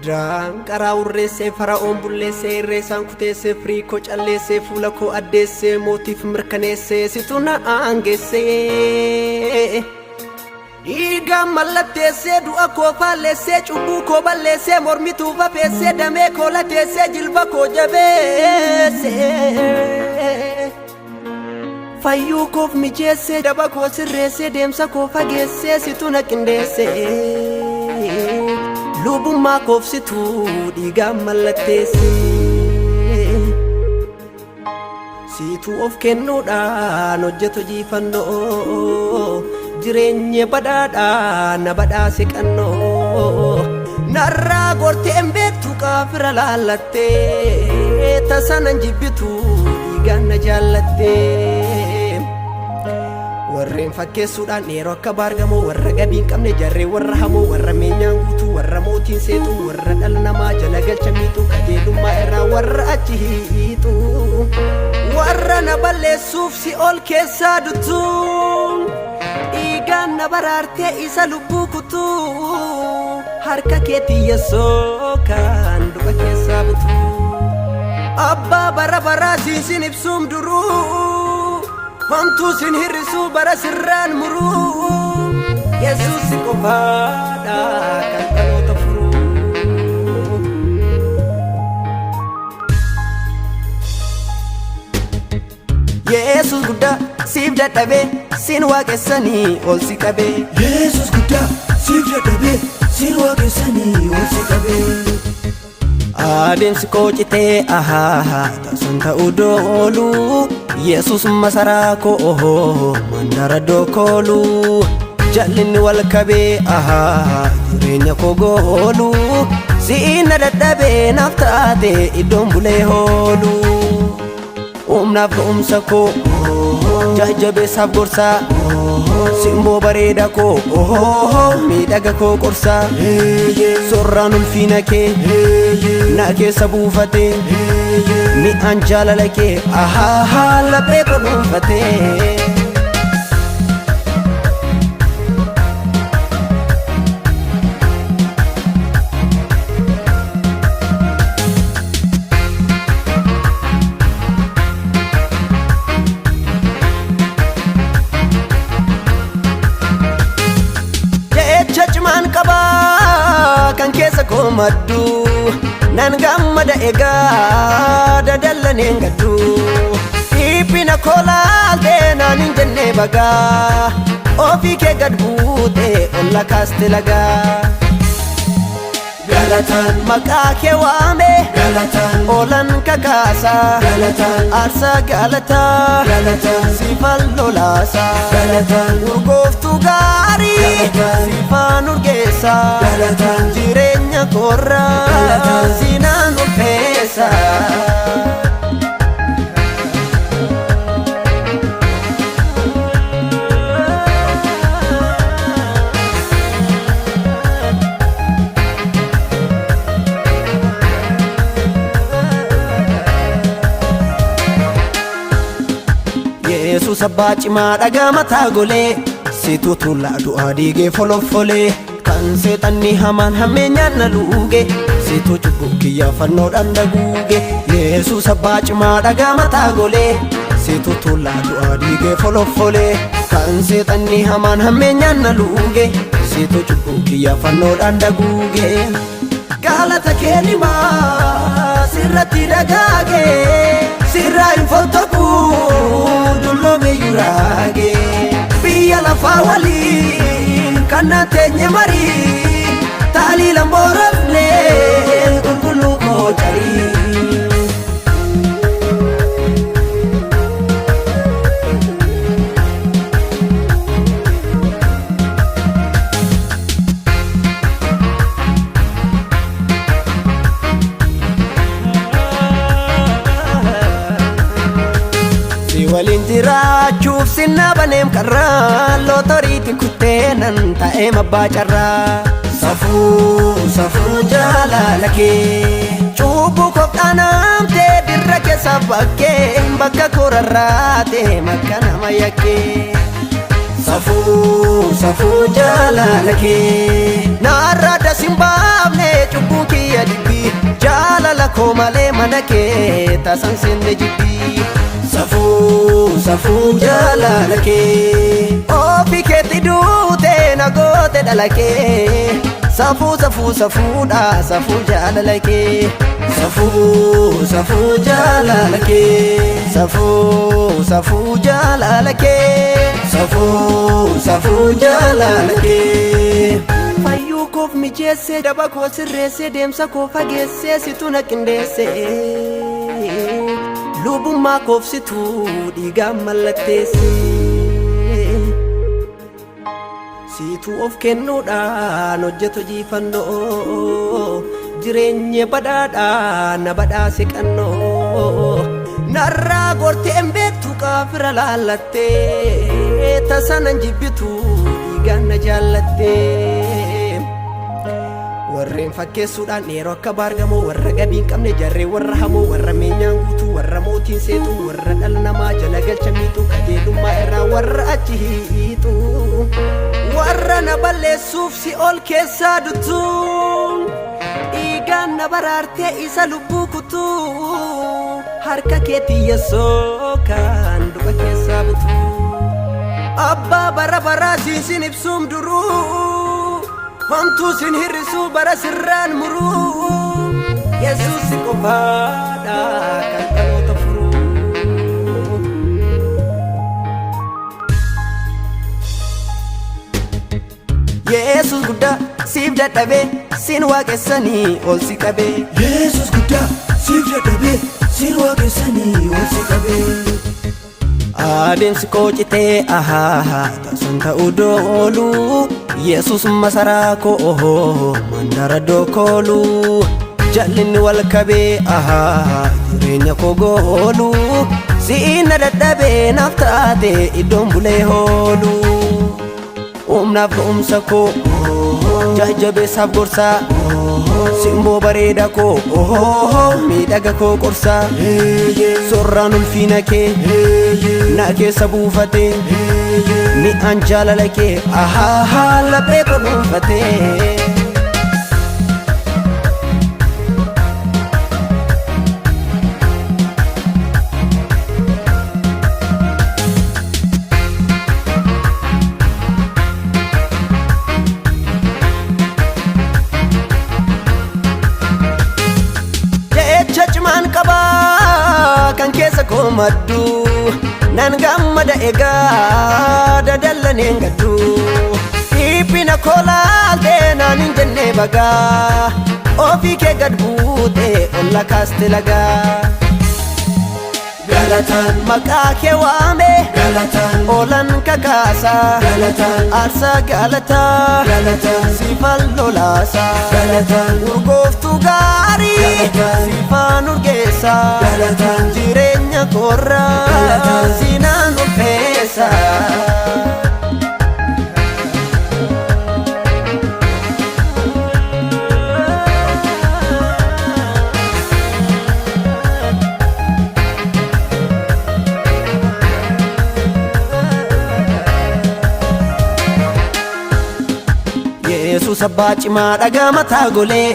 Midiraan qaraa urreessee fara'oon bulleessee irreessaan kuteessee firii koo calleessee fuula koo addeessee mootiif mirkaneessee situ na aangeessee dhiigaan mallatteessee du'a koo faalleessee cubbuu koo balleessee mormituu fafeessee damee koo lateessee jilba koo jabeessee fayyuu koof mijeessee daba koo sirreessee deemsa koo fageessee situ na qindeessee lubummaa koof situ dhiigaan mallatteessee situ of kennuudhaan hojjetu jiifannoo jireenya badhaadhaa na badhaase qannoo narraa gorteen beektu qaafira laallattee tasanan jibbitu dhiigaan na jaallattee warreen fakkeessuudhaan dheeroo akka baargamoo warra gabii hin qabne jarree warra hamoo warra meenyaan guutuu warra mootiin seetu warra dhala namaa jala galcha miixuu qajeelummaa irraa warra achi hiixu warra na balleessuuf si ol keessaa dutuu dhiigaan na baraartee isa lubbuu kutuu harka keetii yeessoo kan du'a keessaa butuu abbaa bara baraa siin ibsuum duruu homtuu sin hirrisuu bara sirraan muruu yesuusi qofaadha kan dhaloota furuu Yesus guddaa siif dadhabee sin waaqessanii ol si qabee Yesus guddaa siif dadhabee sin waaqessanii ol si qabee adeemsi koo citee tasun ta'uu doolu Yesus masaraa koo mandara dokoolu jallinni wal qabee jireenya koo goolu si'ina dadhabee naaf taate iddoon bulee hoolu humnaaf ga'umsa koo jajjabeessaaf gorsaa simboo bareeda koo miidhaga koo qorsaa sorraan ulfiina kee na keessa buufatee mi'aan jaalala kee laphee koo dhuunfatee kan keessa koo maddu nan gammada egaa dadallaneen gaddu dhiphina koo laaltee naan hin jenne bagaa ofii kee gad buutee olla kaaste lagaa galataan maqaa kee waame galataan oolan kakaasaa galataan aarsaa galataa galataan siifan lolaasaa galataan urgooftuu gaarii galataan siifan urgeessaa galataan jireenya koorraa galataan siinaan ulfeessaa Yesus abbaa cimaa dhagaa mataa golee situ tullaa du'aa diigee foloffolee kan seexanni hamaan hammeenyaan na luuge situ cubbuu kiyyaa fannoodhaan daguuge Yesus abbaa cimaa dhagaa mataa golee situ tullaa du'aa diigee foloffolee kan seexanni hamaan hammeenyaan na luuge situ cubbuu kiyyaa fannoodhaan daguuge galata kee nimaa sirratti dagaagee sirraa hin fottaquu dulloome yuraage biyya lafaa waliin kan na teenye marii taalii lamboorafne qulqulluu koo carii waliin jiraachuuf sinna baneem karraa lootoriitti kutteenan ta'ee mabbaa carraa safuu jaalala kee cubbuu koof dhaanamtee dirra keessa bakkee bakka korarraatee makka nama yakkee safuu jaalala kee naarraa dasimbaafne cubbuu kiyya jaalala koo malee mana kee tasan seenne jibbii safuu jaalala kee ofii keetti duutee na goote dhala kee safuudha safuu jaalala kee safuu jaalala kee safuu jaalala kee safuu jaalala kee fayyuu koof mijeessee daba koo sirreessee deemsa koo fageessee situ na qindeessee lubummaa koof situu dhiigaan mallatteessee siituu of kennuudhaan hojjetu jiifannoo jireenya badhaadhaa na badhaase qannoo narraa gorteen beektu qaafira laallattee tasanan jibbitu dhiigaan na jaallattee warreen fakkeessuudhaan dheeroo akka baargamoo warra gabii hin qabne jarree warra hamoo warra meenyaan guutuu warra mootiin seetuu warra dhala namaa jala galcha miixuu qajeelummaa irraa warra achi hiixu warra na balleessuuf si ol keessaa dutuu dhiigaan na baraartee isa lubbuu kutuu harka keetii yeessoo kan du'a keessaa butuu abbaa bara baraa siin ibsuum duruu homtuu sin hirrisuu bara sirraan muruu yesuusi qofaadha kan dhaloota furuu yesus guddaa siif dadhabee sin waaqessanii ol si qabee Yesus guddaa siif dadhabee sin waaqessanii ol si qabee adeemsi koo citee tasun ta'uu doolu yesus masaraa koo mandara dokoolu jallinni wal kabee jireenya koo goolu si'ina dadhabee naaf taate iddoon bulee hoolu humnaaf ga'umsa koo jajjabeessaaf gorsaa simboo bareeda koo miidhaga koo qorsaa sorraan ulfiina kee na keessa buufatee mi'aan jaalala kee laphee koo dhuunfatee kan keessa koo maddu nan gammada egaa dadallaneen gaddu dhiphina koo laaltee naan hin jenne bagaa ofii kee gad buutee olla kaaste lagaa Galataan maqaa kee waame Galataan oolan kakaasaa Galataan aarsaa galataa Galataan siifan lolaasaa Galataan urgooftuu gaarii Galataan siifaan urgeessaa Galataan jireenya koorraa Galataan siinaan ulfeessaa yesus abbaa cimaa dhagaa mataa golee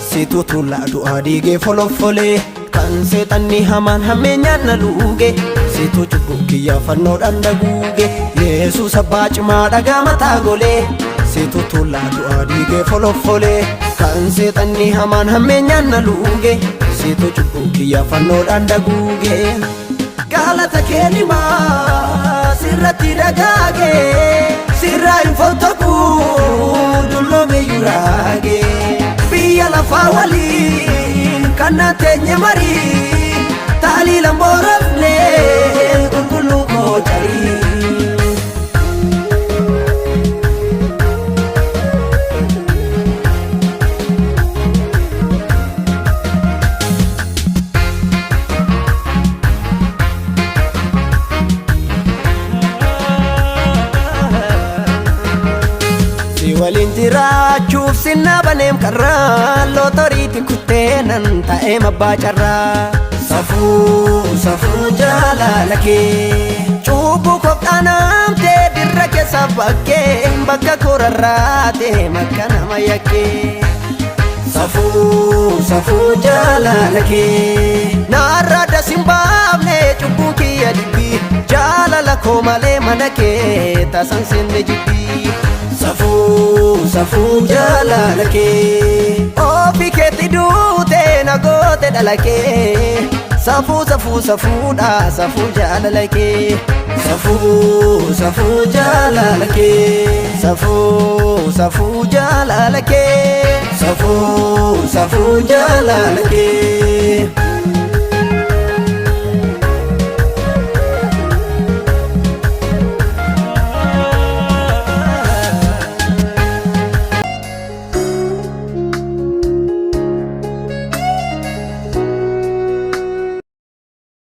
situ tullaa du'aa diigee foloffolee kan seexanni hamaan hammeenyaan na luuge situ cubbuu kiyyaa fannoodhaan daguuge yesus abbaa cimaa dhagaa mataa golee situ tullaa du'aa diigee foloffolee kan seexanni hamaan hammeenyaan na luuge situ cubbuu kiyyaa fannoodhaan daguuge galata kennimaa sirratti dagaagee sirraa hin fottaquu dulloome yuraagee biyya lafaa waliin kan na teenye marii taaliilan boorafnee qulqulluu koo carii waliin jiraachuuf sinna baneem karraa lootoriitti kuttee nan ta'ee mabbaa carraa safuu jaalala kee cubbuu kophaanamtee dirra keessa bakkee bakka korarraatee makka nama yakkee Safuu safuu jaalala kee Narrada simbaafne cubbuu kiyya dhibbi jaalala koo malee mana kee tasan seenne jibbi Safuu safuu jaalala kee Ofii keetti duute na goote dhala kee Safuu safuu safuudha safuu jaalala kee Safuu safuu jaalala kee Safuu safuu jaalala kee Safuu safuu jaalala kee